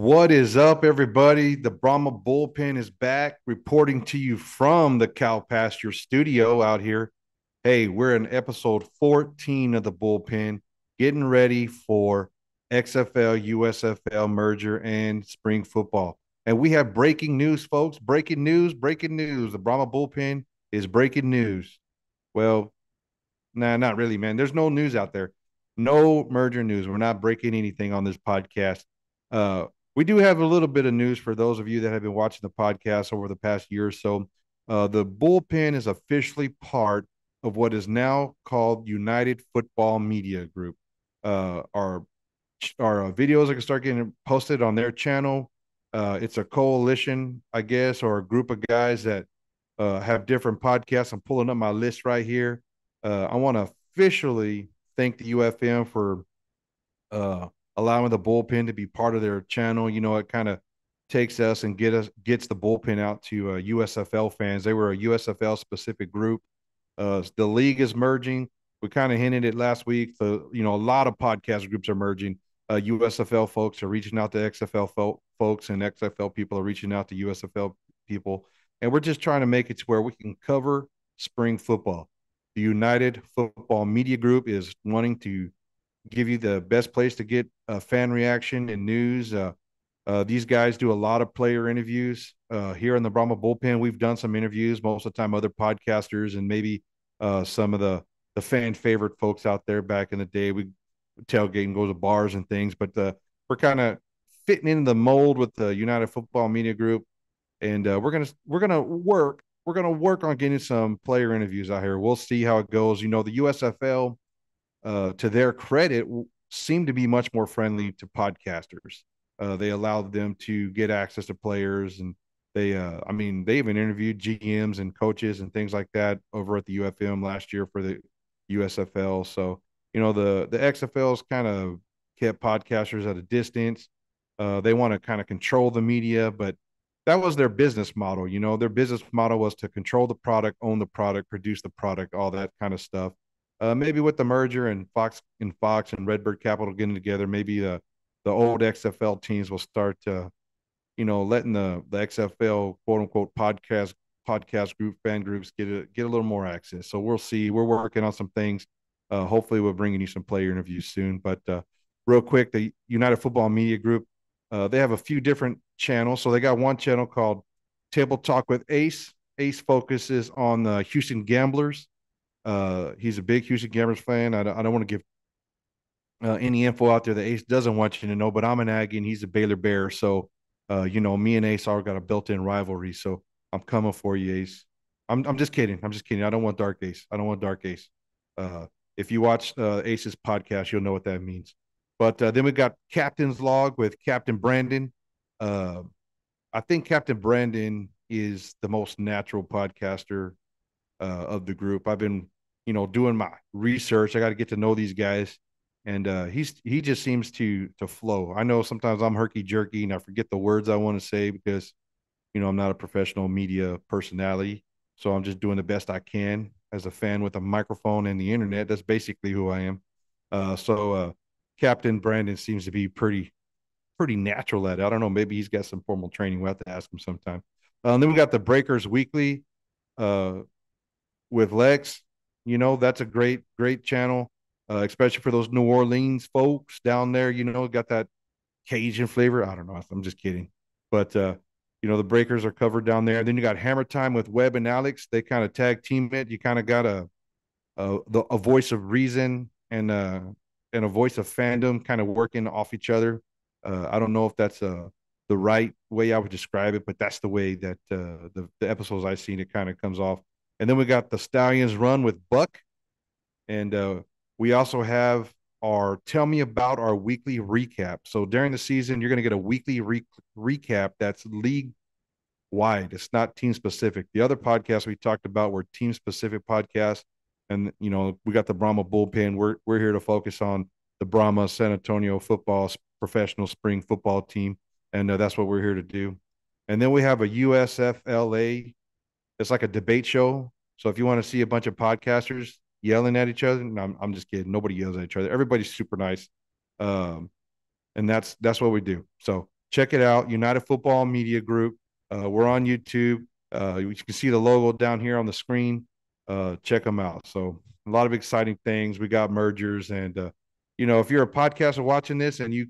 What is up, everybody? The Brahma Bullpen is back, reporting to you from the cow pasture studio out here. Hey, we're in episode 14 of the Bullpen, getting ready for XFL USFL merger and spring football. And we have breaking news, folks. Breaking news, breaking news. The Brahma Bullpen is breaking news. Well, nah, not really, man. There's no news out there. No merger news. We're not breaking anything on this podcast. Uh, we do have a little bit of news for those of you that have been watching the podcast over the past year or so. The bullpen is officially part of what is now called United Football Media Group. Our videos are going to start getting posted on their channel. It's a coalition, I guess, or a group of guys that have different podcasts. I'm pulling up my list right here. I want to officially thank the UFM for uh, allowing the bullpen to be part of their channel. You know, it kind of takes us and gets the bullpen out to USFL fans. They were a USFL specific group. The league is merging. We kind of hinted it last week. A lot of podcast groups are merging. USFL folks are reaching out to XFL folks, and XFL people are reaching out to USFL people. And we're just trying to make it to where we can cover spring football. The United Football Media Group is wanting to give you the best place to get fan reaction and news. These guys do a lot of player interviews here in the Brahma Bullpen. We've done some interviews, most of the time other podcasters and maybe some of the fan favorite folks out there back in the day. We tailgate and go to bars and things, but we're kind of fitting in the mold with the United Football Media Group, and we're gonna work on getting some player interviews out here. We'll see how it goes. You know, the USFL, to their credit, seem to be much more friendly to podcasters. They allowed them to get access to players, and they even interviewed GMs and coaches and things like that over at the UFM last year for the USFL. So, you know, the XFLs kind of kept podcasters at a distance. They want to kind of control the media, but that was their business model. You know, their business model was to control the product, own the product, produce the product, all that kind of stuff. Maybe with the merger and Fox and Redbird Capital getting together, maybe the old XFL teams will start letting the XFL quote unquote podcast group fan groups get a little more access. So we'll see. We're working on some things. Hopefully, we're bringing you some player interviews soon. But real quick, the United Football Media Group, they have a few different channels. So they got one channel called Table Talk with Ace. Ace focuses on the Houston Gamblers. He's a big Houston Gamblers fan. I don't want to give any info out there that Ace doesn't want you to know, but I'm an Aggie and he's a Baylor Bear. So, me and Ace already got a built-in rivalry. So I'm coming for you, Ace. I'm just kidding. I'm just kidding. I don't want Dark Ace. I don't want Dark Ace. Uh, if you watch Ace's podcast, you'll know what that means. But then we got Captain's Log with Captain Brandon. Uh, I think Captain Brandon is the most natural podcaster of the group. I've been, doing my research. I got to get to know these guys, and he just seems to flow. I know sometimes I'm herky jerky and I forget the words I want to say because I'm not a professional media personality, so I'm just doing the best I can as a fan with a microphone and the internet. That's basically who I am. So Captain Brandon seems to be pretty natural at it. I don't know. Maybe he's got some formal training. We'll have to ask him sometime. And then we got the Breakers Weekly. Uh, with Lex. That's a great channel, especially for those New Orleans folks down there. Got that Cajun flavor. I don't know. I'm just kidding. But, the Breakers are covered down there. Then you got Hammer Time with Webb and Alex. They kind of tag team it. You kind of got a voice of reason and a voice of fandom kind of working off each other. I don't know if that's the right way I would describe it, but that's the way that the episodes I've seen it kind of comes off. And then we got the Stallions Run with Buck. And we also have our Tell Me About our weekly recap. So during the season, you're going to get a weekly recap that's league wide. It's not team specific. The other podcasts we talked about were team specific podcasts. And, we got the Brahma Bullpen. We're here to focus on the Brahma San Antonio football professional spring football team. And that's what we're here to do. And then we have a USFLA. It's like a debate show. So if you want to see a bunch of podcasters yelling at each other, no, I'm just kidding. Nobody yells at each other. Everybody's super nice. And that's what we do. So check it out. United Football Media Group. We're on YouTube. You can see the logo down here on the screen. Check them out. So a lot of exciting things. We got mergers, and if you're a podcaster watching this and you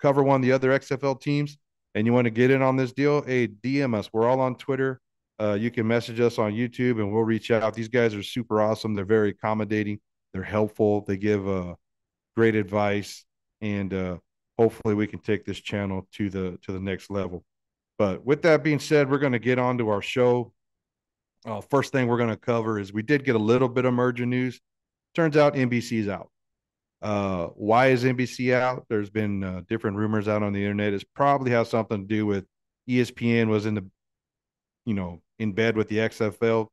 cover one of the other XFL teams and you want to get in on this deal, hey, DM us. We're all on Twitter. You can message us on YouTube, and we'll reach out. These guys are super awesome. They're very accommodating. They're helpful. They give great advice, and hopefully we can take this channel to the next level. But with that being said, we're going to get on to our show. First thing we're going to cover is we did get a little bit of merger news. Turns out NBC's out. Why is NBC out? There's been different rumors out on the internet. It probably has something to do with ESPN was in bed with the XFL,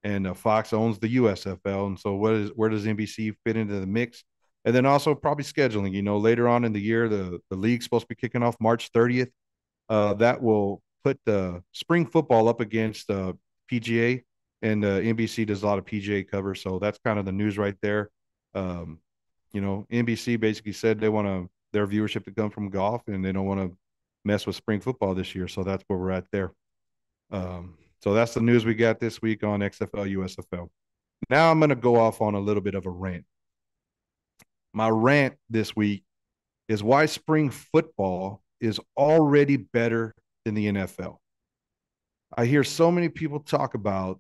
and Fox owns the USFL. And so where does NBC fit into the mix? And then also probably scheduling. Later on in the year, the league's supposed to be kicking off March 30th. That will put the spring football up against PGA, and NBC does a lot of PGA cover. So that's kind of the news right there. NBC basically said they want their viewership to come from golf, and they don't want to mess with spring football this year. So that's where we're at there. So that's the news we got this week on XFL USFL. Now I'm going to go off on a little bit of a rant. My rant this week is why spring football is already better than the NFL. I hear so many people talk about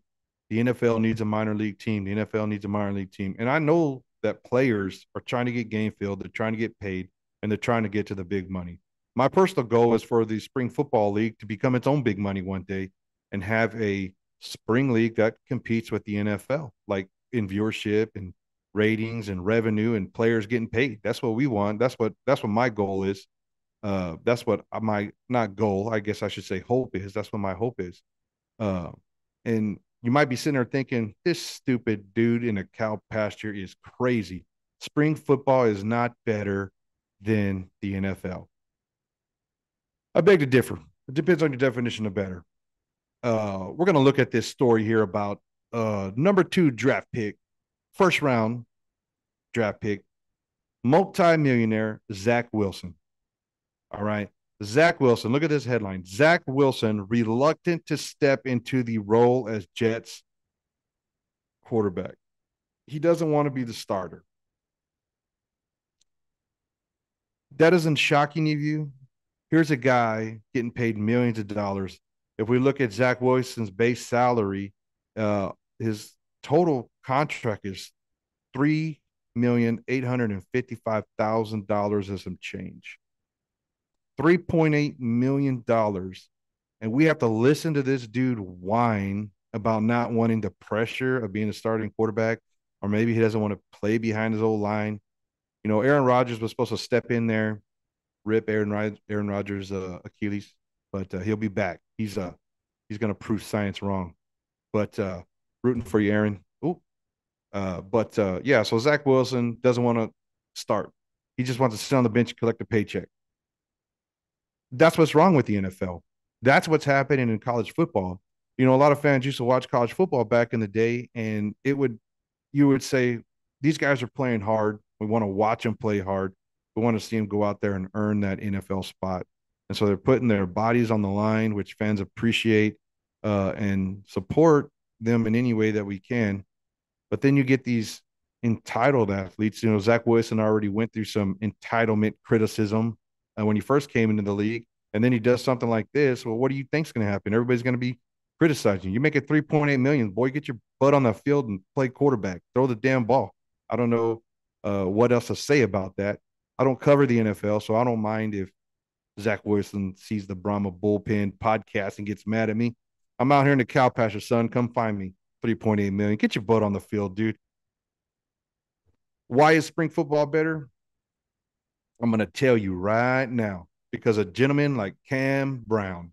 the NFL needs a minor league team. The NFL needs a minor league team. And I know that players are trying to get game field, they're trying to get paid, and they're trying to get to the big money. My personal goal is for the spring football league to become its own big money one day and have a spring league that competes with the NFL, like in viewership and ratings and revenue and players getting paid. That's what we want. That's what my goal is. That's what my not goal, I guess I should say hope is. That's what my hope is. And you might be sitting there thinking, this stupid dude in a cow pasture is crazy. Spring football is not better than the NFL. I beg to differ. It depends on your definition of better. We're going to look at this story here about number 2 draft pick, first round draft pick, multi-millionaire Zack Wilson. All right. Zack Wilson, look at this headline. Zack Wilson, reluctant to step into the role as Jets quarterback. He doesn't want to be the starter. That isn't shocking of you. Here's a guy getting paid millions of dollars. If we look at Zack Wilson's base salary, his total contract is $3,855,000 and some change. $3.8 million. And we have to listen to this dude whine about not wanting the pressure of being a starting quarterback, or maybe he doesn't want to play behind his old line. Aaron Rodgers was supposed to step in there, rip Aaron Rodgers' Achilles, but he'll be back. He's going to prove science wrong. But rooting for you, Aaron. So Zack Wilson doesn't want to start. He just wants to sit on the bench and collect a paycheck. That's what's wrong with the NFL. That's what's happening in college football. A lot of fans used to watch college football back in the day, and you would say, these guys are playing hard. We want to watch them play hard. We want to see them go out there and earn that NFL spot. And so they're putting their bodies on the line, which fans appreciate and support them in any way that we can. But then you get these entitled athletes. Zack Wilson already went through some entitlement criticism when he first came into the league, and then he does something like this. Well, what do you think's going to happen? Everybody's going to be criticizing you. You make it $3.8 million, boy, get your butt on the field and play quarterback. Throw the damn ball. I don't know what else to say about that. I don't cover the NFL, so I don't mind if Zack Wilson sees the Brahma Bullpen podcast and gets mad at me. I'm out here in the cow pasture, son. Come find me. $3.8 million. Get your butt on the field, dude. Why is spring football better? I'm going to tell you right now, because a gentleman like Cam Brown,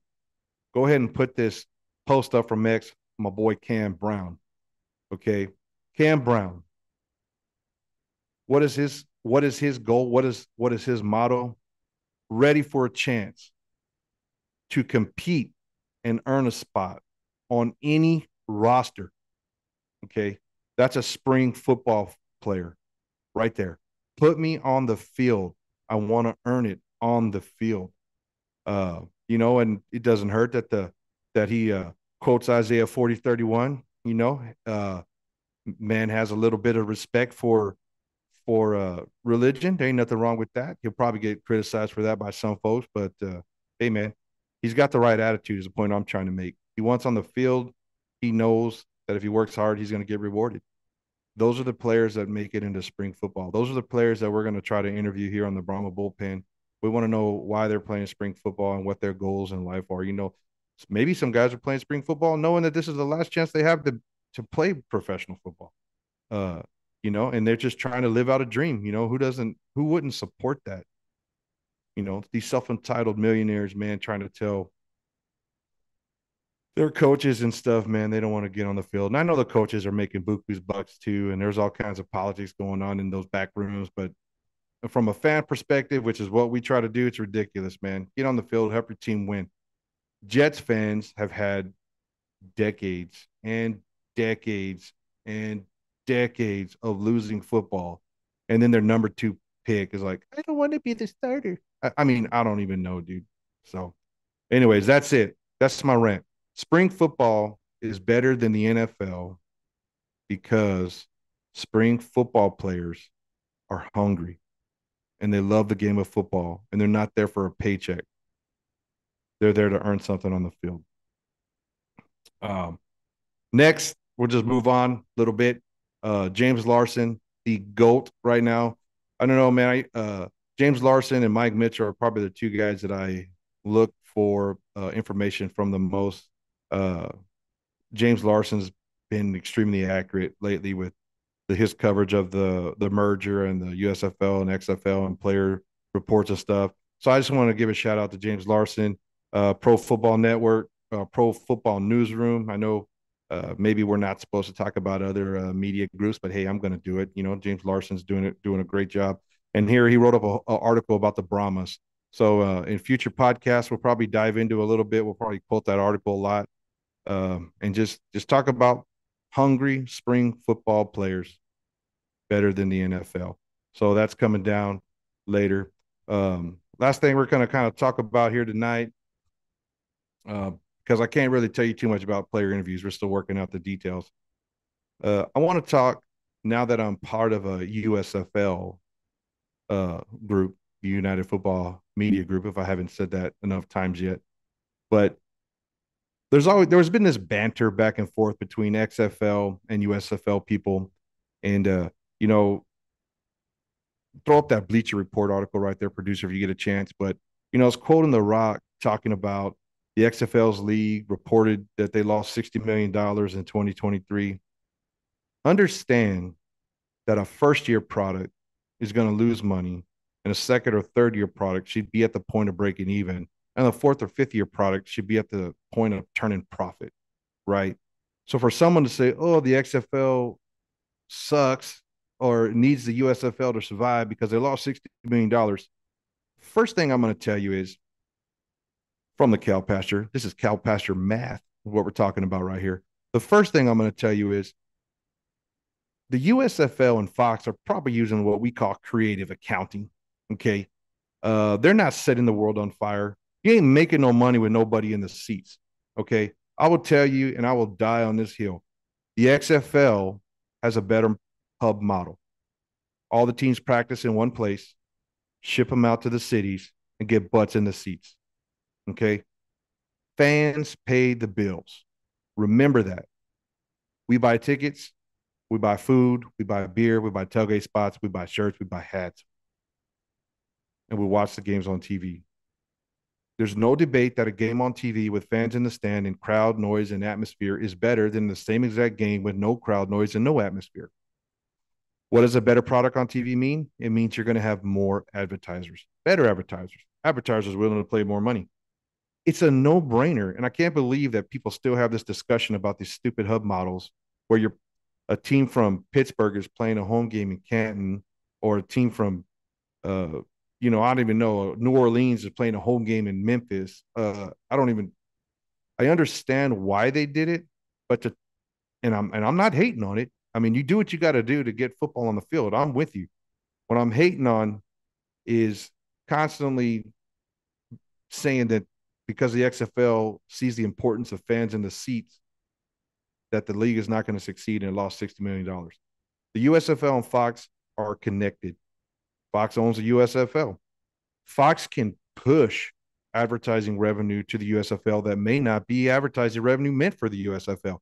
go ahead and put this post up from X, my boy Cam Brown. Okay. Cam Brown. What is his goal? What is his motto? Ready for a chance to compete and earn a spot on any roster. Okay. That's a spring football player right there. Put me on the field. I want to earn it on the field. And it doesn't hurt that he quotes Isaiah 40:31. Man has a little bit of respect for religion. There ain't nothing wrong with that. He'll probably get criticized for that by some folks, but hey, man, he's got the right attitude. Is the point I'm trying to make. He wants on the field. He knows that if he works hard, he's going to get rewarded. Those are the players that make it into spring football. Those are the players that we're going to try to interview here on the Brahma Bullpen. We want to know why they're playing spring football and what their goals in life are. Maybe some guys are playing spring football knowing that this is the last chance they have to play professional football. Uh, and they're just trying to live out a dream. Who wouldn't support that? These self-entitled millionaires, man, trying to tell their coaches and stuff, man, they don't want to get on the field. And I know the coaches are making buku's bucks too, and there's all kinds of politics going on in those back rooms. But from a fan perspective, which is what we try to do, it's ridiculous, man. Get on the field, help your team win. Jets fans have had decades and decades and decades of losing football. And then their number 2 pick is like, I don't want to be the starter. I mean, I don't even know, dude. So, anyways, that's it. That's my rant. Spring football is better than the NFL because spring football players are hungry and they love the game of football and they're not there for a paycheck. They're there to earn something on the field. Next, we'll just move on a little bit. James Larson, the GOAT right now. I don't know, man. James Larson and Mike Mitchell are probably the 2 guys that I look for information from the most. James Larson's been extremely accurate lately with his coverage of the merger and the USFL and XFL and player reports and stuff. So I just want to give a shout out to James Larson, Pro Football Network, Pro Football Newsroom. I know maybe we're not supposed to talk about other media groups, but hey, I'm going to do it. James Larson's doing a great job. And here he wrote up an article about the Brahmas. So in future podcasts, we'll probably dive into a little bit. We'll probably quote that article a lot, and just talk about hungry spring football players better than the NFL. So that's coming down later. Last thing we're going to kind of talk about here tonight, because I can't really tell you too much about player interviews. We're still working out the details. I want to talk now that I'm part of a USFL group, United Football Media Group, if I haven't said that enough times yet. But there's been this banter back and forth between XFL and USFL people. And, throw up that Bleacher Report article right there, producer, if you get a chance. But, I was quoting The Rock talking about the XFL's league reported that they lost $60 million in 2023. Understand that a first-year product is going to lose money, and a second or third-year product should be at the point of breaking even, and a fourth or fifth-year product should be at the point of turning profit, right? So for someone to say, oh, the XFL sucks or needs the USFL to survive because they lost $60 million, first thing I'm going to tell you is, from the cow pasture, this is cow pasture math, what we're talking about right here. The first thing I'm going to tell you is the USFL and Fox are probably using what we call creative accounting. Okay. They're not setting the world on fire. You ain't making no money with nobody in the seats. Okay. I will tell you, and I will die on this hill. The XFL has a better hub model. All the teams practice in one place, ship them out to the cities, and get butts in the seats. Okay. Fans pay the bills. Remember that. We buy tickets, we buy food, we buy beer, we buy tailgate spots, we buy shirts, we buy hats, and we watch the games on TV. There's no debate that a game on TV with fans in the stand and crowd noise and atmosphere is better than the same exact game with no crowd noise and no atmosphere. What does a better product on TV mean? It means you're going to have more advertisers, better advertisers willing to play more money. It's a no-brainer, and I can't believe that people still have this discussion about these stupid hub models where a team from Pittsburgh is playing a home game in Canton, or a team from I don't even know, New Orleans is playing a home game in Memphis. I understand why they did it, but I'm not hating on it. I mean, you do what you got to do to get football on the field. I'm with you. What I'm hating on is constantly saying that because the XFL sees the importance of fans in the seats, that the league is not going to succeed and lost $60 million. The USFL and Fox are connected. Fox owns the USFL. Fox can push advertising revenue to the USFL that may not be advertising revenue meant for the USFL.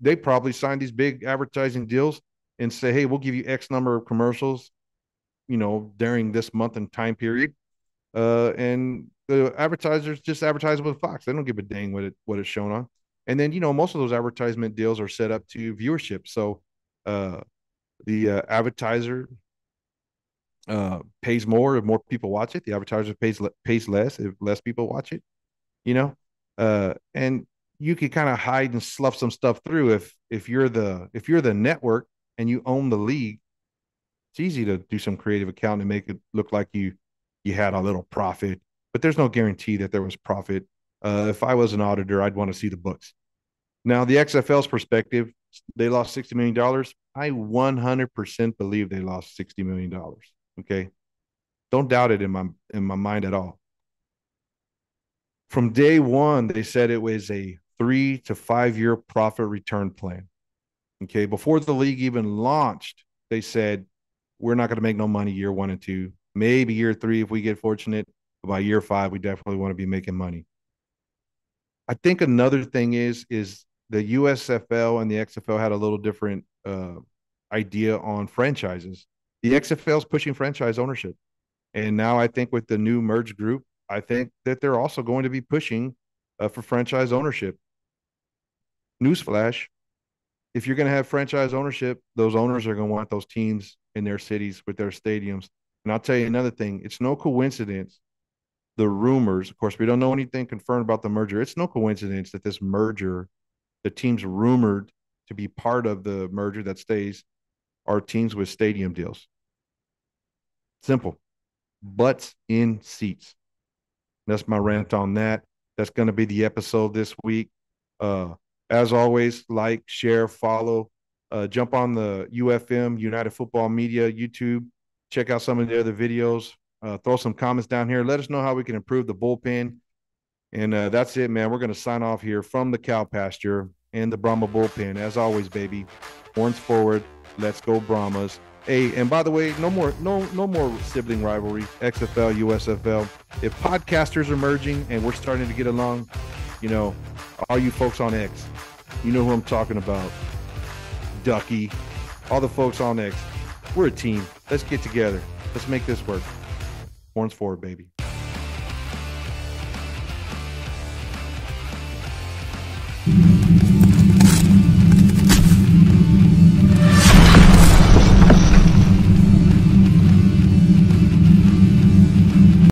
They probably sign these big advertising deals and say, hey, we'll give you X number of commercials, during this month and time period. And the advertisers just advertise with Fox. They don't give a dang what it's shown on. And then, most of those advertisement deals are set up to viewership. So the advertiser pays more if more people watch it. The advertiser pays less if less people watch it. And you can kind of hide and slough some stuff through if you're the network and you own the league. It's easy to do some creative accounting and make it look like you had a little profit, but there's no guarantee that there was profit. If I was an auditor, I'd want to see the books. Now, the XFL's perspective, they lost $60 million. I 100% believe they lost $60 million. Okay. Don't doubt it in my mind at all. From day one, they said it was a 3 to 5 year profit return plan. Okay. Before the league even launched, they said, we're not going to make no money year 1 and 2, maybe year 3 if we get fortunate. But by year 5, we definitely want to be making money. I think another thing is the USFL and the XFL had a little different idea on franchises. The XFL is pushing franchise ownership. And now I think with the new merged group, I think that they're also going to be pushing for franchise ownership. Newsflash, if you're going to have franchise ownership, those owners are going to want those teams in their cities with their stadiums. And I'll tell you another thing. It's no coincidence, the rumors, of course, we don't know anything confirmed about the merger. It's no coincidence that this merger, the teams rumored to be part of the merger that stays, are teams with stadium deals. Simple. Butts in seats. That's my rant on that. That's going to be the episode this week. As always, like, share, follow, jump on the UFM, United Football Media YouTube. Check out some of the other videos. Throw some comments down here. Let us know how we can improve the bullpen. And that's it, man. We're going to sign off here from the cow pasture and the Brahma Bullpen. As always, baby, horns forward. Let's go Brahmas. Hey, and by the way, no more sibling rivalry, XFL, USFL. If podcasters are merging and we're starting to get along, all you folks on X, you know who I'm talking about. Ducky, all the folks on X. We're a team. Let's get together. Let's make this work. Horns forward, baby.